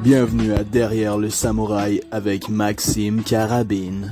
Bienvenue à Derrière le Samouraï avec Maxime Carabine.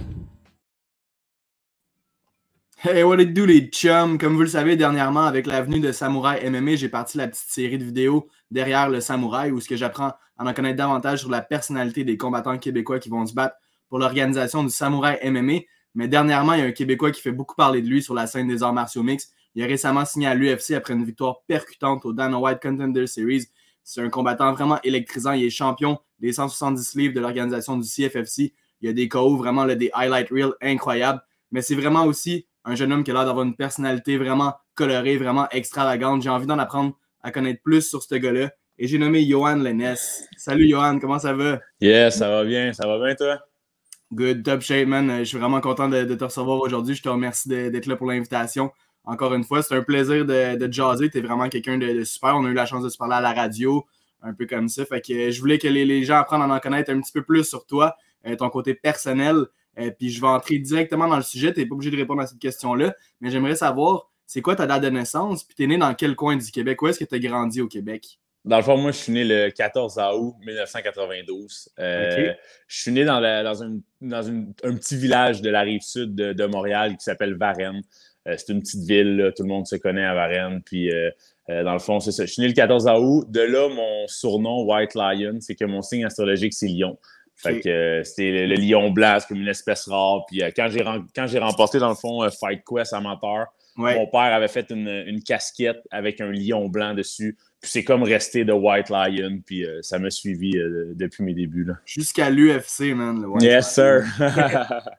Hey, what it do les chums? Comme vous le savez, dernièrement, avec l'avenue de Samouraï MMA, j'ai parti la petite série de vidéos Derrière le Samouraï où ce que j'apprends à en connaître davantage sur la personnalité des combattants québécois qui vont se battre pour l'organisation du Samouraï MMA. Mais dernièrement, il y a un Québécois qui fait beaucoup parler de lui sur la scène des arts martiaux mixtes. Il a récemment signé à l'UFC après une victoire percutante au Dana White Contender Series. C'est un combattant vraiment électrisant. Il est champion des 170 livres de l'organisation du CFFC. Il y a des KO, vraiment là, des highlight reels incroyables. Mais c'est vraiment aussi un jeune homme qui a l'air d'avoir une personnalité vraiment colorée, vraiment extravagante. J'ai envie d'en apprendre à connaître plus sur ce gars-là. Et j'ai nommé Yohan Lennes. Salut Yohan, comment ça va? Yeah, ça va bien toi? Good, top shape, man. Je suis vraiment content de te recevoir aujourd'hui. Je te remercie d'être là pour l'invitation. Encore une fois, c'est un plaisir de jaser. Tu es vraiment quelqu'un de super. On a eu la chance de se parler à la radio, un peu comme ça. Fait que je voulais que les gens apprennent à en connaître un petit peu plus sur toi, ton côté personnel. Puis je vais entrer directement dans le sujet. Tu n'es pas obligé de répondre à cette question-là. Mais j'aimerais savoir, c'est quoi ta date de naissance? Puis tu es né dans quel coin du Québec? Où est-ce que tu as grandi au Québec? Dans le fond, moi, je suis né le 14 août 1992. Okay. Je suis né dans un petit village de la Rive-Sud de Montréal qui s'appelle Varennes. C'est une petite ville, là, tout le monde se connaît à Varennes. Puis, dans le fond, c'est ça. Je suis né le 14 août. De là, mon surnom, White Lion, c'est que mon signe astrologique, c'est Lion. Fait que c'était le lion blanc, c'est comme une espèce rare. Puis quand j'ai remporté, dans le fond, Fight Quest amateur, mon père avait fait une casquette avec un lion blanc dessus. Puis c'est comme resté de White Lion. Puis ça m'a suivi depuis mes débuts. Là. Jusqu'à l'UFC, man. Le yes, sir!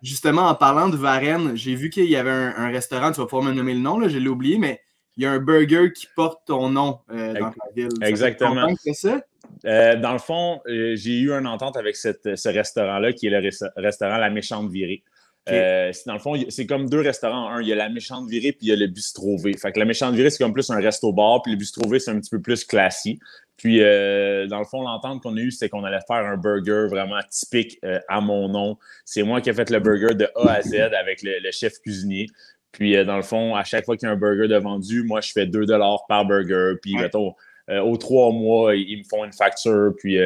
Justement, en parlant de Varennes, j'ai vu qu'il y avait un restaurant, tu vas pouvoir me nommer le nom, là, je l'ai oublié, mais il y a un burger qui porte ton nom dans ta ville. Exactement. C'est ça? Dans le fond, j'ai eu une entente avec ce restaurant-là, qui est le restaurant La Méchante Virée. Okay. Dans le fond, c'est comme deux restaurants. Il y a La Méchante Virée, puis il y a le Bistrot V. Fait que La Méchante Virée, c'est comme plus un resto-bar, puis le Bistrot V, c'est un petit peu plus classique. Puis, dans le fond, l'entente qu'on a eue, c'est qu'on allait faire un burger vraiment typique à mon nom. C'est moi qui ai fait le burger de A à Z avec le chef cuisinier. Puis, dans le fond, à chaque fois qu'il y a un burger de vendu, moi, je fais 2 $ par burger. Puis, mettons, aux 3 mois, ils me font une facture, puis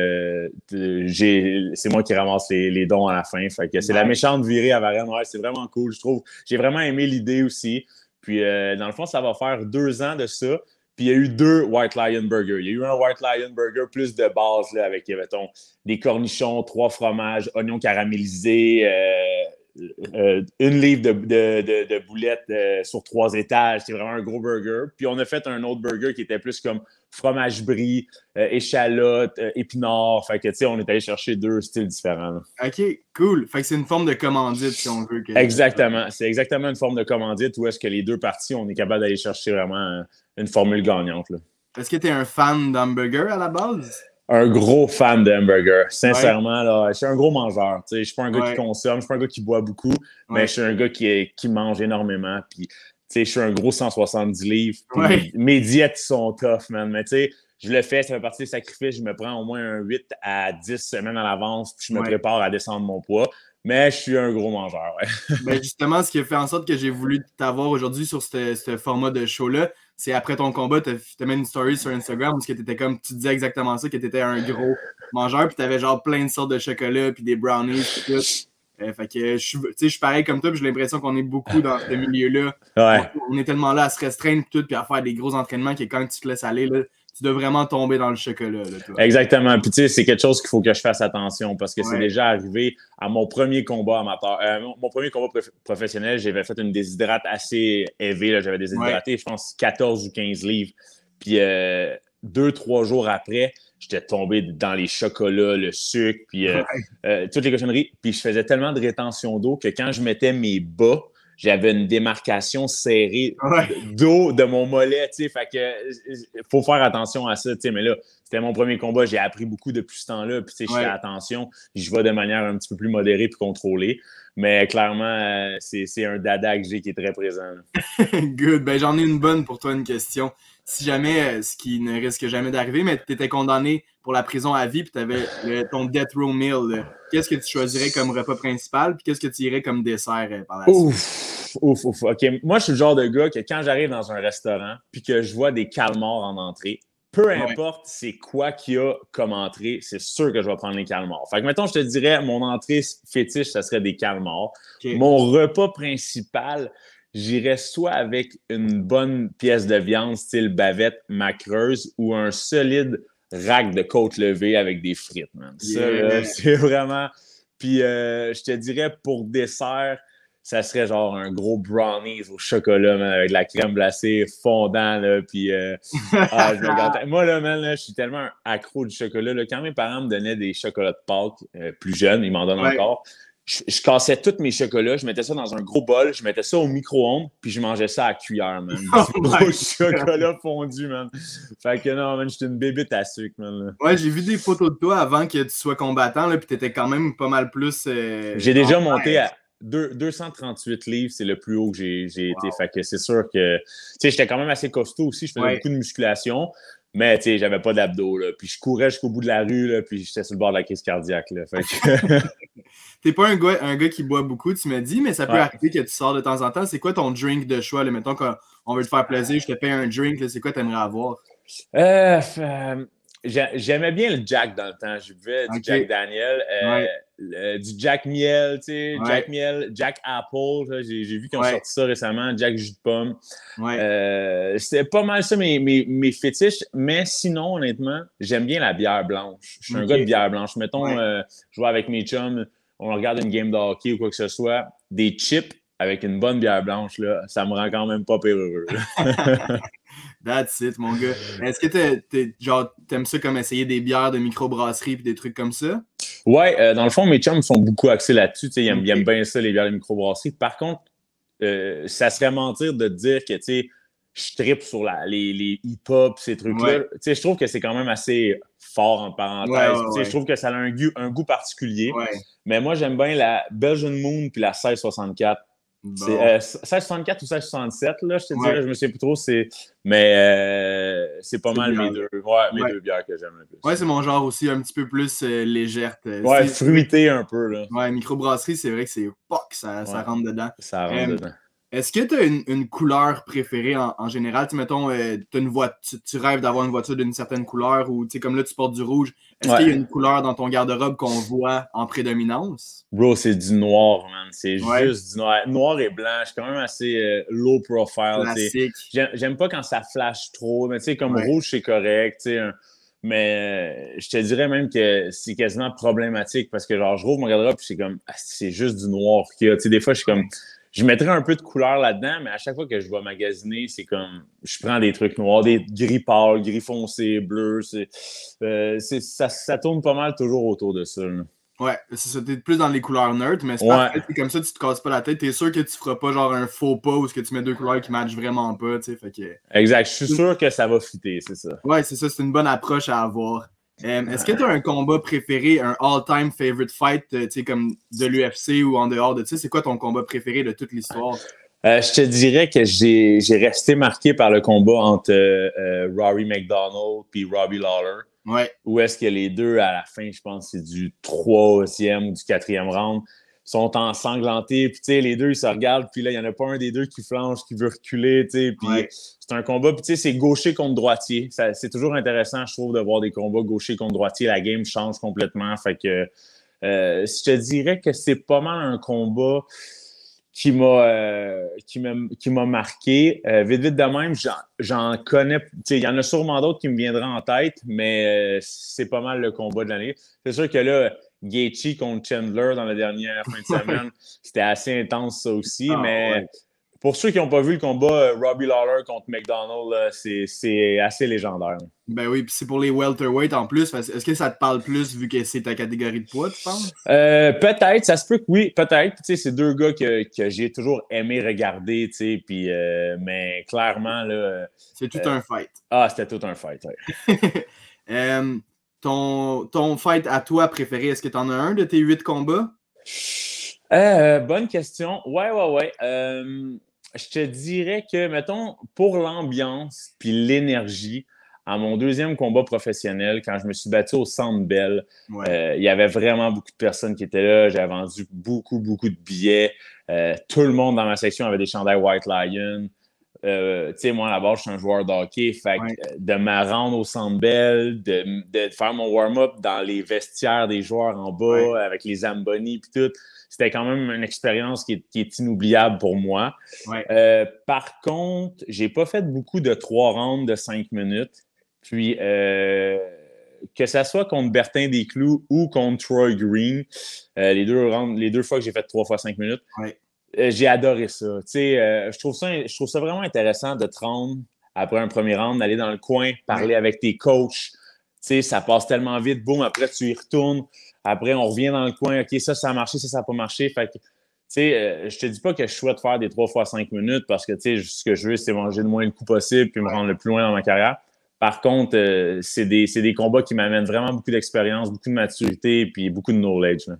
c'est moi qui ramasse les dons à la fin. Fait que c'est La Méchante Virée à Varennes. Ouais, c'est vraiment cool, je trouve. J'ai vraiment aimé l'idée aussi. Puis, dans le fond, ça va faire 2 ans de ça. Puis, il y a eu 2 White Lion Burgers. Il y a eu un White Lion Burger plus de base, là, avec, mettons, des cornichons, 3 fromages, oignons caramélisés, 1 livre de boulettes sur 3 étages. C'est vraiment un gros burger. Puis, on a fait un autre burger qui était plus comme fromage brie, échalote, épinards. Fait que, tu sais, on est allé chercher 2 styles différents. Là. OK, cool. Fait que c'est une forme de commandite, si on veut. Exactement. C'est exactement une forme de commandite où est-ce que les 2 parties, on est capable d'aller chercher vraiment une formule gagnante. Là. Est-ce que tu es un fan d'hamburger à la base? Un gros fan de hamburger. Sincèrement, là, je suis un gros mangeur. Je ne suis pas un gars qui consomme, je ne suis pas un gars qui boit beaucoup, mais je suis un gars qui mange énormément. Puis, je suis un gros 170 livres. Mes diètes sont tough, man. Mais je le fais, ça fait partie des sacrifices. Je me prends au moins un 8 à 10 semaines à l'avance, puis je me prépare à descendre mon poids. Mais je suis un gros mangeur, Ben justement, ce qui a fait en sorte que j'ai voulu t'avoir aujourd'hui sur ce format de show-là, c'est après ton combat, tu as mis une story sur Instagram où tu disais exactement ça, que tu étais un gros mangeur, puis tu avais genre plein de sortes de chocolat, puis des brownies, puis tout. Fait que je suis pareil comme toi, puis j'ai l'impression qu'on est beaucoup dans ce milieu-là. Ouais. On est tellement là à se restreindre, puis à faire des gros entraînements que quand tu te laisses aller, là, tu dois vraiment tomber dans le chocolat. Là, toi. Exactement. Puis, tu sais, c'est quelque chose qu'il faut que je fasse attention parce que c'est déjà arrivé à mon premier combat amateur. Mon premier combat professionnel, j'avais fait une déshydrate assez élevée. Là. J'avais déshydraté, je pense, 14 ou 15 livres. Puis, 2-3 jours après, j'étais tombé dans les chocolats, le sucre, puis toutes les cochonneries. Puis, je faisais tellement de rétention d'eau que quand je mettais mes bas, j'avais une démarcation serrée d'eau de mon mollet, tu sais, fait que faut faire attention à ça, tu sais, mais là, c'était mon premier combat, j'ai appris beaucoup depuis ce temps-là, puis tu sais, je fais attention, je vais de manière un petit peu plus modérée puis contrôlée, mais clairement, c'est un dada que j'ai qui est très présent. Good, ben j'en ai une bonne pour toi, une question. Si jamais, ce qui ne risque jamais d'arriver, mais tu étais condamné pour la prison à vie, puis tu avais ton death row meal, qu'est-ce que tu choisirais comme repas principal, puis qu'est-ce que tu irais comme dessert par la suite? Ouf. OK. Moi, je suis le genre de gars que quand j'arrive dans un restaurant, puis que je vois des calmars en entrée, peu importe c'est quoi qu'il y a comme entrée, c'est sûr que je vais prendre les calmars. Fait que, mettons, je te dirais, mon entrée fétiche, ça serait des calmars. Okay. Mon repas principal, j'irais soit avec une bonne pièce de viande, style bavette macreuse, ou un solide rack de côte levée avec des frites, man. Ça, là, c'est vraiment... Puis, je te dirais, pour dessert, ça serait genre un gros brownies au chocolat, man, avec de la crème glacée fondant, là, puis je me gâtais. Moi, là, man, là, je suis tellement un accro du chocolat, là, quand mes parents me donnaient des chocolats de Pâques plus jeunes, ils m'en donnent encore, je cassais tous mes chocolats, je mettais ça dans un gros bol, je mettais ça au micro-ondes, puis je mangeais ça à cuillère, man. Du gros chocolat fondu, man. Fait que non, man, j'étais une bébite à sucre, man. Là. Ouais, j'ai vu des photos de toi avant que tu sois combattant, là, puis t'étais quand même pas mal plus... J'ai déjà monté à 238 livres, c'est le plus haut que j'ai été. Fait que c'est sûr que... Tu sais, j'étais quand même assez costaud aussi, je faisais beaucoup de musculation, mais tu sais, j'avais pas d'abdos, là. Puis je courais jusqu'au bout de la rue, là, puis j'étais sur le bord de la crise cardiaque, là. Fait que... T'es pas un gars qui boit beaucoup, tu m'as dit, mais ça peut arriver que tu sors de temps en temps. C'est quoi ton drink de choix? Là? Mettons qu'on veut te faire plaisir, je te paye un drink, là, c'est quoi t'aimerais avoir? J'aimais bien le Jack dans le temps. Je buvais du Jack Daniel, du Jack Miel, tu sais, Jack Miel, Jack Apple. J'ai vu qu'ils ont sorti ça récemment, Jack Jus de pomme. C'était pas mal ça mes fétiches, mais sinon, honnêtement, j'aime bien la bière blanche. Je suis un gars de bière blanche. Mettons, je vais avec mes chums, on regarde une game de hockey ou quoi que ce soit, des chips avec une bonne bière blanche, là, ça me rend quand même pas pire heureux. That's it, mon gars. Est-ce que t'aimes ça comme essayer des bières de microbrasserie et des trucs comme ça? Ouais, dans le fond, mes chums sont beaucoup axés là-dessus. Ils aiment bien ça, les bières de microbrasserie. Par contre, ça serait mentir de te dire que je trippe sur les hip-hop, ces trucs-là. Je trouve que c'est quand même assez fort, en parenthèse. Je trouve que ça a un goût particulier. Mais moi, j'aime bien la Belgian Moon puis la 1664. Bon. C'est 1664 ou 1667, là, je te dirais, je me souviens plus trop. Mais c'est pas mal mes deux bières que j'aime le plus. Ouais, c'est mon genre aussi, un petit peu plus légère. Fruité un peu. Là. Ouais, microbrasserie, c'est vrai que c'est ça rentre dedans. Ça rentre dedans. Est-ce que tu as une couleur préférée en général? Mettons, tu rêves d'avoir une voiture d'une certaine couleur ou comme là, tu portes du rouge. Est-ce qu'il y a une couleur dans ton garde-robe qu'on voit en prédominance? Bro, c'est du noir, man. C'est juste du noir. Noir et blanc. Je suis quand même assez low profile. Classique. J'aime pas quand ça flash trop. Mais comme rouge, c'est correct. Mais je te dirais même que c'est quasiment problématique parce que genre je rouvre mon garde-robe et c'est comme c'est juste du noir qu'il y a. Des fois, je suis comme... Je mettrais un peu de couleur là-dedans, mais à chaque fois que je vais magasiner, c'est comme... Je prends des trucs noirs, des gris pâles, gris foncé, bleu. Ça tourne pas mal toujours autour de ça. Là. Ouais, c'est ça. T'es plus dans les couleurs neutres, mais c'est parfait. Comme ça, tu te casses pas la tête. T'es sûr que tu feras pas genre un faux pas ou que tu mets deux couleurs qui matchent vraiment pas. Fait que... Exact. Je suis sûr que ça va fitter, c'est ça. Ouais, c'est ça. C'est une bonne approche à avoir. Est-ce que tu as un combat préféré, un all-time favorite fight, comme de l'UFC ou en dehors de ça? C'est quoi ton combat préféré de toute l'histoire? Je te dirais que j'ai resté marqué par le combat entre Rory McDonald et Robbie Lawler. Ouais. Où est-ce que les deux, à la fin, je pense que c'est du 3e ou du 4e round, sont ensanglantés. Puis, les deux, ils se regardent. Puis là, il n'y en a pas un des deux qui flanche, qui veut reculer. Puis c'est un combat. Puis, c'est gaucher contre droitier. C'est toujours intéressant, je trouve, de voir des combats gaucher contre droitier. La game change complètement. Fait que je te dirais que c'est pas mal un combat qui m'a marqué. Vite de même, j'en connais. Il y en a sûrement d'autres qui me viendraient en tête, mais c'est pas mal le combat de l'année. C'est sûr que là, Gaethje contre Chandler dans la dernière fin de semaine, c'était assez intense ça aussi, mais pour ceux qui n'ont pas vu le combat Robbie Lawler contre McDonald, c'est assez légendaire. Ben oui, puis c'est pour les welterweight en plus. Est-ce que ça te parle plus vu que c'est ta catégorie de poids, tu penses? Peut-être, ça se peut que oui, peut-être. C'est deux gars que j'ai toujours aimé regarder, puis mais clairement, là... C'est tout un fight. Ah, c'était tout un fight, oui. Ton fight à toi préféré, est-ce que tu en as un de tes 8 combats? Bonne question. Ouais. Je te dirais que, mettons, pour l'ambiance puis l'énergie, à mon 2e combat professionnel, quand je me suis battu au Centre Bell, il y avait vraiment beaucoup de personnes qui étaient là. J'avais vendu beaucoup de billets. Tout le monde dans ma section avait des chandails White Lion. moi, à la base, je suis un joueur de hockey. Fait que, de me rendre au Centre Bell, de faire mon warm-up dans les vestiaires des joueurs en bas, avec les Zamboni puis tout, c'était quand même une expérience qui est inoubliable pour moi. Par contre, j'ai pas fait beaucoup de 3 rounds de 5 minutes. Puis, que ça soit contre Bertin Desclous ou contre Troy Green, les deux fois que j'ai fait 3 fois 5 minutes, j'ai adoré ça. Je trouve ça vraiment intéressant de te rendre après un premier round, d'aller dans le coin, parler avec tes coachs. Ça passe tellement vite. Boum, après, tu y retournes. Après, on revient dans le coin. OK, ça a marché, ça n'a pas marché. Fait que, je te dis pas que je souhaite faire des 3 fois 5 minutes parce que, ce que je veux, c'est manger le moins de coups possible puis me rendre le plus loin dans ma carrière. Par contre, c'est des combats qui m'amènent vraiment beaucoup d'expérience, beaucoup de maturité puis beaucoup de knowledge. Là.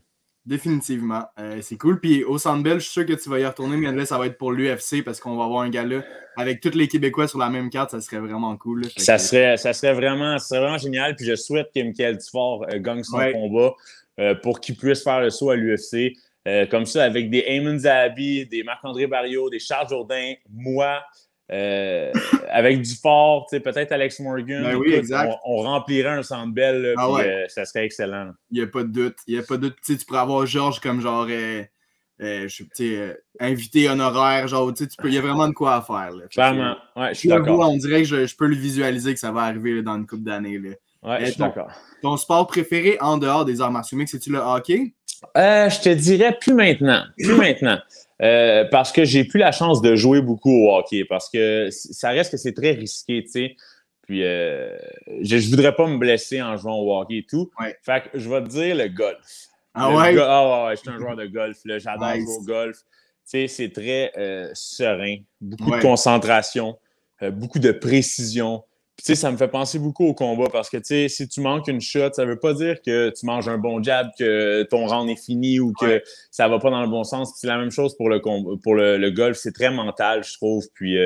Définitivement. C'est cool. Puis au Centre Bell, je suis sûr que tu vas y retourner, mais là, ça va être pour l'UFC parce qu'on va avoir un gala avec tous les Québécois sur la même carte. Ça serait vraiment cool. Là. Ça serait vraiment génial. Puis je souhaite que Michael Dufort gagne son combat pour qu'il puisse faire le saut à l'UFC. Comme ça, avec des Eamon Zahabi, des Marc-André Barriault, des Charles Jourdain, moi, avec Dufort, peut-être Alex Morgan. On remplirait un Centre Bell, ça serait excellent. Il n'y a pas de doute. Tu pourrais avoir Georges comme genre invité honoraire. Il y a vraiment de quoi à faire. Là. Clairement, je suis d'accord. On dirait que je peux le visualiser que ça va arriver là, dans une couple d'années. Je suis d'accord. Ton sport préféré en dehors des arts martiaux mixtes, c'est-tu le hockey? Je te dirais plus maintenant. Parce que j'ai plus la chance de jouer beaucoup au hockey. Parce que ça reste que c'est très risqué, tu sais. Puis, je voudrais pas me blesser en jouant au hockey et tout. Fait que je vais te dire le golf. Je suis un joueur de golf. Là. J'adore jouer au golf. Tu sais, c'est très serein. Beaucoup de concentration. Beaucoup de précision. Puis, ça me fait penser beaucoup au combat parce que, si tu manques une shot, ça veut pas dire que tu manges un bon jab, que ton round est fini ou que ça va pas dans le bon sens. Puis c'est la même chose pour le golf. C'est très mental, je trouve. Puis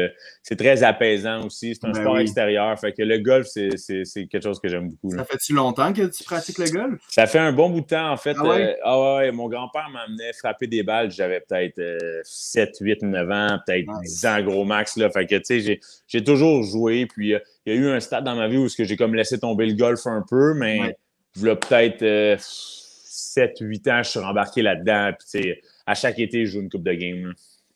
c'est très apaisant aussi. C'est un sport extérieur. Fait que le golf, c'est quelque chose que j'aime beaucoup. Là. Ça fait-tu longtemps que tu pratiques le golf? Ça fait un bon bout de temps, en fait. Mon grand-père m'amenait frapper des balles. J'avais peut-être 7, 8, 9 ans, peut-être 10 ans gros max. Là. Fait que, j'ai toujours joué. Puis il y a eu un stade dans ma vie où j'ai comme laissé tomber le golf un peu, mais il y a peut-être 7-8 ans, je suis rembarqué là-dedans. Puis, à chaque été, je joue une coupe de game. Là.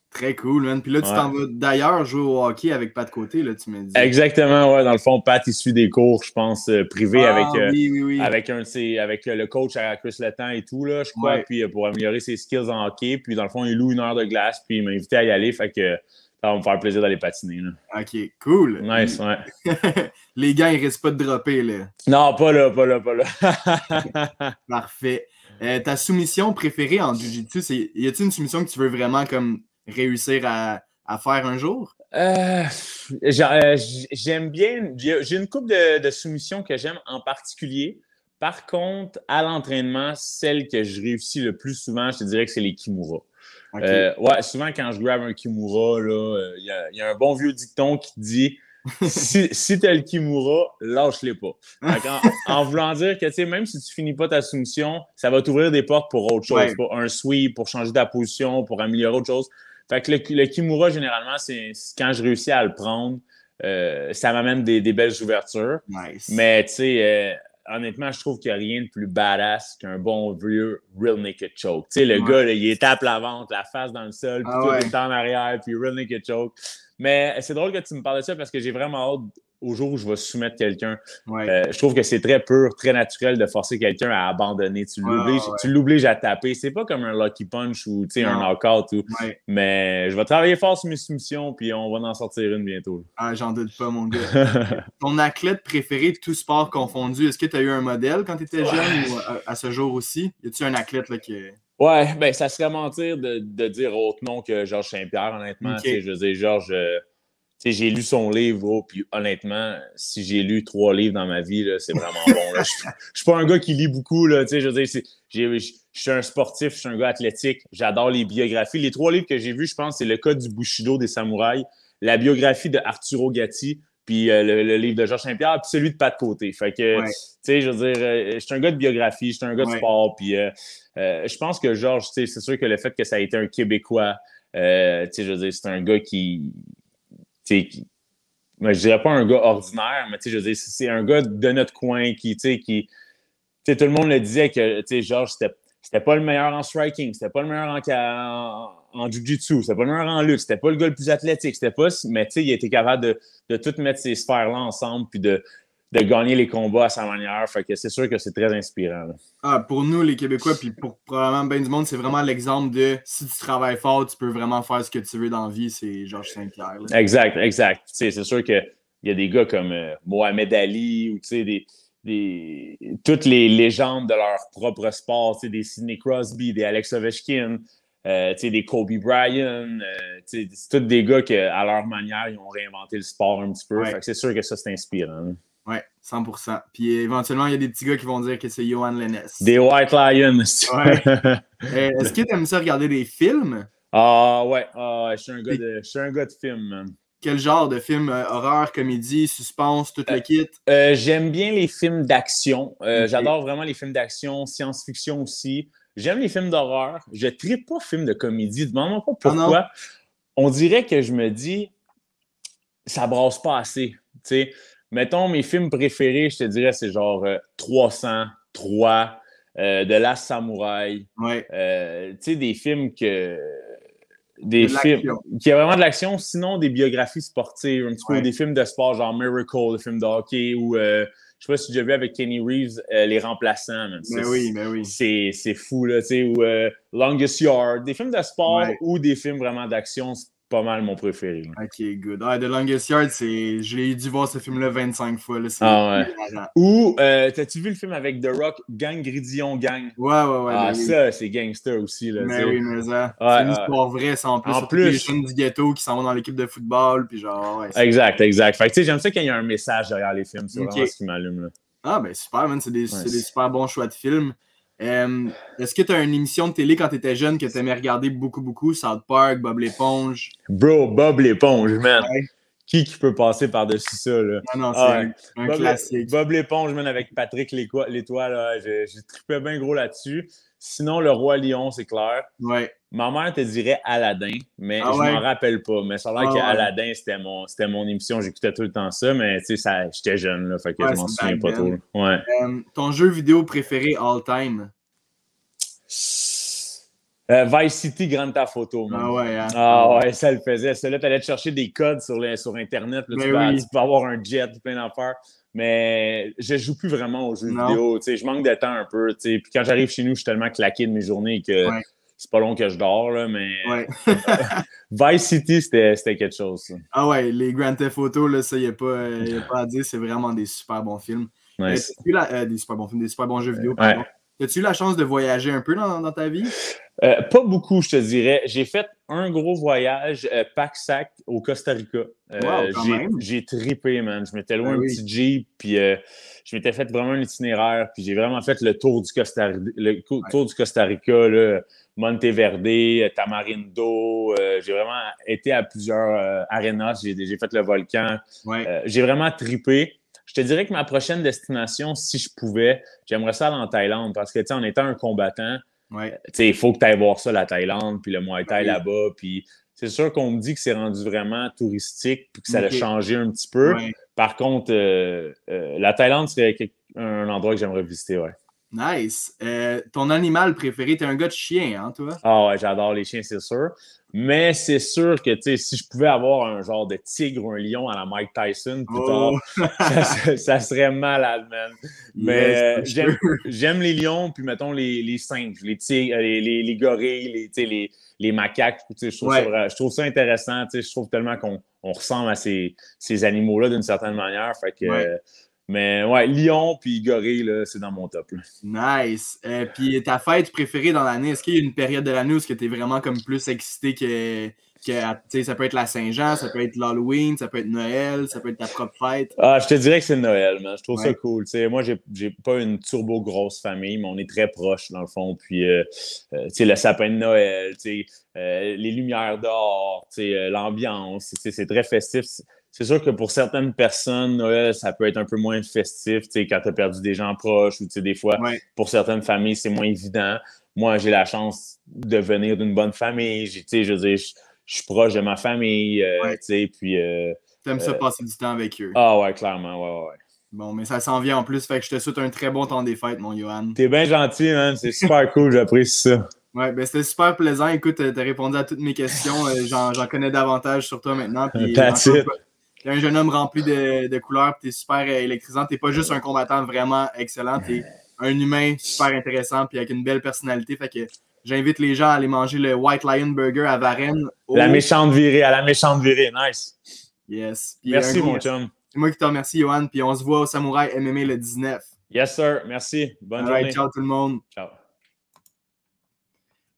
Très cool, man. Puis là, tu t'en vas d'ailleurs jouer au hockey avec Pat Côté, là, tu m'as dit. Exactement, ouais. Dans le fond, Pat, il suit des cours, je pense, privés avec avec le coach à Chris Letang et tout, là, je crois, puis pour améliorer ses skills en hockey. Puis dans le fond, il loue 1 heure de glace, puis il m'a invité à y aller. Fait que ça va me faire plaisir d'aller patiner. Là. OK, cool. Nice, ouais. Les gars, ils risquent pas de dropper, là. Non, pas là. Parfait. Ta soumission préférée en jiu-jitsu, y a-t-il une soumission que tu veux vraiment comme réussir à faire un jour? J'aime bien. J'ai une couple de soumissions que j'aime en particulier. Par contre, à l'entraînement, celle que je réussis le plus souvent, je te dirais que c'est les Kimura. Okay. Souvent, quand je grab un Kimura, il y a un bon vieux dicton qui dit si tu as le Kimura, lâche-les pas. En voulant dire que même si tu finis pas ta soumission, ça va t'ouvrir des portes pour autre chose, pour un sweep, pour changer ta position, pour améliorer autre chose. Fait que le Kimura, généralement, c'est quand je réussis à le prendre, ça m'amène des belles ouvertures. Nice. Mais tu sais, honnêtement, je trouve qu'il n'y a rien de plus badass qu'un bon vieux real naked choke. Tu sais, le gars, là, il tape la ventre, la face dans le sol, puis tout le temps en arrière, puis real naked choke. Mais c'est drôle que tu me parles de ça parce que j'ai vraiment hâte au jour où je vais soumettre quelqu'un. Je trouve que c'est très pur, très naturel de forcer quelqu'un à abandonner. Tu l'obliges à taper. C'est pas comme un lucky punch ou un knockout. Mais je vais travailler fort sur mes soumissions puis on va en sortir une bientôt. Ah, j'en doute pas, mon gars. Ton athlète préféré, tout sport confondu, est-ce que tu as eu un modèle quand tu étais jeune ou à ce jour aussi? Y a-tu un athlète là, qui... Ouais, ben ça serait mentir de dire autre nom que Georges Saint-Pierre, honnêtement. Okay. Je veux dire, Georges... j'ai lu son livre, puis honnêtement, si j'ai lu 3 livres dans ma vie, là, c'est vraiment bon. Là. Je suis pas un gars qui lit beaucoup. Là, je veux dire, je suis un sportif, je suis un gars athlétique. J'adore les biographies. Les 3 livres que j'ai vus, je pense, c'est Le Code du Bushido des samouraïs, la biographie de Arturo Gatti, puis le livre de Georges Saint-Pierre, puis celui de Pat Côté. Fait que, je veux dire, je suis un gars de biographie, je suis un gars de sport, puis je pense que Georges, c'est sûr que le fait que ça a été un Québécois, je veux dire, c'est un gars qui moi, je dirais pas un gars ordinaire, mais je veux dire, c'est un gars de notre coin qui tout le monde le disait que Georges, c'était pas le meilleur en striking, c'était pas le meilleur en jiu-jitsu, c'était pas le meilleur en lutte, c'était pas le gars le plus athlétique, c'était pas, mais il était capable de tout mettre ces sphères-là ensemble puis de gagner les combats à sa manière. Fait que c'est sûr que c'est très inspirant. Pour nous, les Québécois, puis pour probablement bien du monde, c'est vraiment l'exemple de si tu travailles fort, tu peux vraiment faire ce que tu veux dans la vie. C'est Georges Saint-Pierre. Là. Exact. C'est sûr qu'il y a des gars comme Mohamed Ali ou toutes les légendes de leur propre sport, des Sidney Crosby, des Alex Ovechkin, des Kobe Bryant. C'est tous des gars qui, à leur manière, ils ont réinventé le sport un petit peu. Fait que c'est sûr que ça, c'est inspirant. Oui, 100%. Puis éventuellement, il y a des petits gars qui vont dire que c'est Johan Lennes. Des White Lions. Ouais. Est-ce que tu aimes ça regarder des films? Ouais. Je suis un gars de film, man. Quel genre de film? Horreur, comédie, suspense, tout le kit? J'aime bien les films d'action. J'adore vraiment les films d'action, science-fiction aussi. J'aime les films d'horreur. Je ne tripe pas films de comédie. Demande-moi pas pourquoi. On dirait que je me dis, ça brasse pas assez. T'sais. Mettons, mes films préférés, je te dirais, c'est genre 300, 3, The Last Samurai. Ouais. Des films que... Des films qui a vraiment de l'action, sinon des biographies sportives, un petit peu, des films de sport, genre Miracle, des films de hockey, ou je sais pas si tu as déjà vu avec Kenny Reeves, Les Remplaçants. Mais oui. C'est fou, là, tu sais, ou Longest Yard, des films de sport ou des films vraiment d'action, c'est pas mal mon préféré. Là. OK, good. The Longest Yard, je l'ai dû voir ce film-là 25 fois. Là, Ou, t'as-tu vu le film avec The Rock, Gang Gridion Gang? Ouais. Ça, c'est gangster aussi. Là, mais ça. C'est une histoire vraie, ça, en plus. Les jeunes du ghetto qui s'en vont dans l'équipe de football, puis genre, Exact. Fait que, tu sais, j'aime ça qu'il y a un message derrière les films. C'est vraiment ce qui m'allume, là. Ben super, man. C'est des super bons choix de films. Est-ce que tu as une émission de télé quand tu étais jeune que tu aimais regarder beaucoup? South Park, Bob l'éponge? Bro, Bob l'éponge, man. Ouais. Qui peut passer par-dessus ça, là? Non, c'est un classique. Bob l'éponge, man, avec Patrick L'Étoile, là, j'ai trippé bien gros là-dessus. Sinon, Le Roi Lion, c'est clair. Ouais. Ma mère te dirait Aladdin, mais je m'en rappelle pas. Mais ça a l'air qu'Aladdin, c'était mon émission. J'écoutais tout le temps ça, mais tu sais, j'étais jeune, là, fait que je m'en souviens pas trop. Ouais. Ton jeu vidéo préféré all-time? Vice City, Grand Theft Auto. Man. Ouais, ça le faisait. Là, tu allais te chercher des codes sur Internet. Là, tu peux avoir un jet, plein d'affaires. Mais je joue plus vraiment aux jeux vidéo. Je manque de temps un peu. Puis quand j'arrive chez nous, je suis tellement claqué de mes journées que c'est pas long que je dors. Là, mais Vice City, c'était quelque chose. Ça. Les Grand Theft Auto, là, ça, il n'y a pas à dire. C'est vraiment des super bons films. Nice. Des super bons films, des super bons jeux vidéo. Pardon. As-tu eu la chance de voyager un peu dans ta vie? Pas beaucoup, je te dirais. J'ai fait un gros voyage pack-sac au Costa Rica. J'ai trippé, man. Je m'étais loué un petit Jeep, puis je m'étais fait vraiment un itinéraire, puis j'ai vraiment fait le tour du Costa Rica, là, Monteverde, Tamarindo. J'ai vraiment été à plusieurs arénas. J'ai fait le volcan. J'ai vraiment trippé. Je te dirais que ma prochaine destination, si je pouvais, j'aimerais ça aller en Thaïlande parce que, tu sais, en étant un combattant, il faut que tu ailles voir ça, la Thaïlande, puis le Muay Thai là-bas. Puis c'est sûr qu'on me dit que c'est rendu vraiment touristique puis que ça a changé un petit peu. Par contre, la Thaïlande serait un endroit que j'aimerais visiter, Nice. Ton animal préféré, t'es un gars de chien, hein, toi? Ah ouais, j'adore les chiens, c'est sûr. Mais c'est sûr que, tu sais, si je pouvais avoir un genre de tigre ou un lion à la Mike Tyson, plus tard, ça serait malade, man. Mais j'aime les lions, puis mettons les singes, les tigres, les gorilles, les macaques. Je trouve ça intéressant. Je trouve tellement qu'on ressemble à ces animaux-là d'une certaine manière. Fait que... Mais lion puis gorille, là, c'est dans mon top. Là. Nice. Puis ta fête préférée dans l'année, est-ce qu'il y a une période de l'année où tu es vraiment comme plus excité que ça peut être la Saint-Jean, ça peut être l'Halloween, ça peut être Noël, ça peut être ta propre fête? Je te dirais que c'est Noël, man. Je trouve ça cool. Moi, j'ai pas une turbo grosse famille, mais on est très proches, dans le fond. Puis, le sapin de Noël, les lumières dehors, l'ambiance, c'est très festif. C'est sûr que pour certaines personnes, Noël, ça peut être un peu moins festif, quand tu as perdu des gens proches ou des fois, pour certaines familles, c'est moins évident. Moi, j'ai la chance de venir d'une bonne famille. Je veux dire, je suis proche de ma famille, Ouais. tu sais, puis... T'aimes ça passer du temps avec eux. Ah ouais, clairement, ouais. Bon, mais ça s'en vient en plus, fait que je te souhaite un très bon temps des fêtes, mon Johan. T'es bien gentil, man. C'est super cool, j'apprécie ça. Ouais, ben c'était super plaisant. Écoute, t'as répondu à toutes mes questions. J'en connais davantage sur toi maintenant. Puis, That's it. t'es un jeune homme rempli de couleurs, puis t'es super électrisant. T'es pas juste un combattant vraiment excellent, t'es un humain super intéressant, puis avec une belle personnalité. Fait que j'invite les gens à aller manger le White Lion Burger à Varennes. La méchante virée, à la méchante virée. Nice. Yes. Puis merci, mon chum. C'est moi qui te remercie, Johan. Puis on se voit au Samouraï MMA le 19. Yes, sir. Merci. Bonne journée. Ciao tout le monde. Ciao.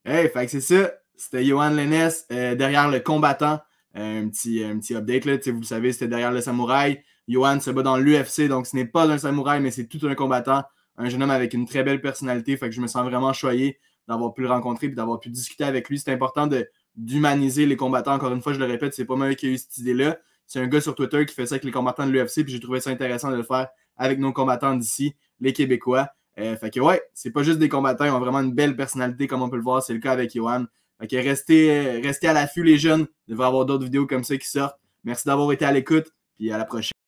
Hey, fait que c'est ça. C'était Johan Lennes derrière le combattant. Un petit update, là. Vous le savez, c'était derrière le samouraï. Johan se bat dans l'UFC, donc ce n'est pas un samouraï, mais c'est tout un combattant. Un jeune homme avec une très belle personnalité. Fait que je me sens vraiment choyé d'avoir pu le rencontrer et d'avoir pu discuter avec lui. C'est important d'humaniser les combattants. Encore une fois, je le répète, c'est pas moi qui ai eu cette idée-là. C'est un gars sur Twitter qui fait ça avec les combattants de l'UFC, puis j'ai trouvé ça intéressant de le faire avec nos combattants d'ici, les Québécois. Fait que ouais, c'est pas juste des combattants, ils ont vraiment une belle personnalité, comme on peut le voir, c'est le cas avec Johan. Fait que restez à l'affût, les jeunes. Il devrait y avoir d'autres vidéos comme ça qui sortent. Merci d'avoir été à l'écoute, puis à la prochaine.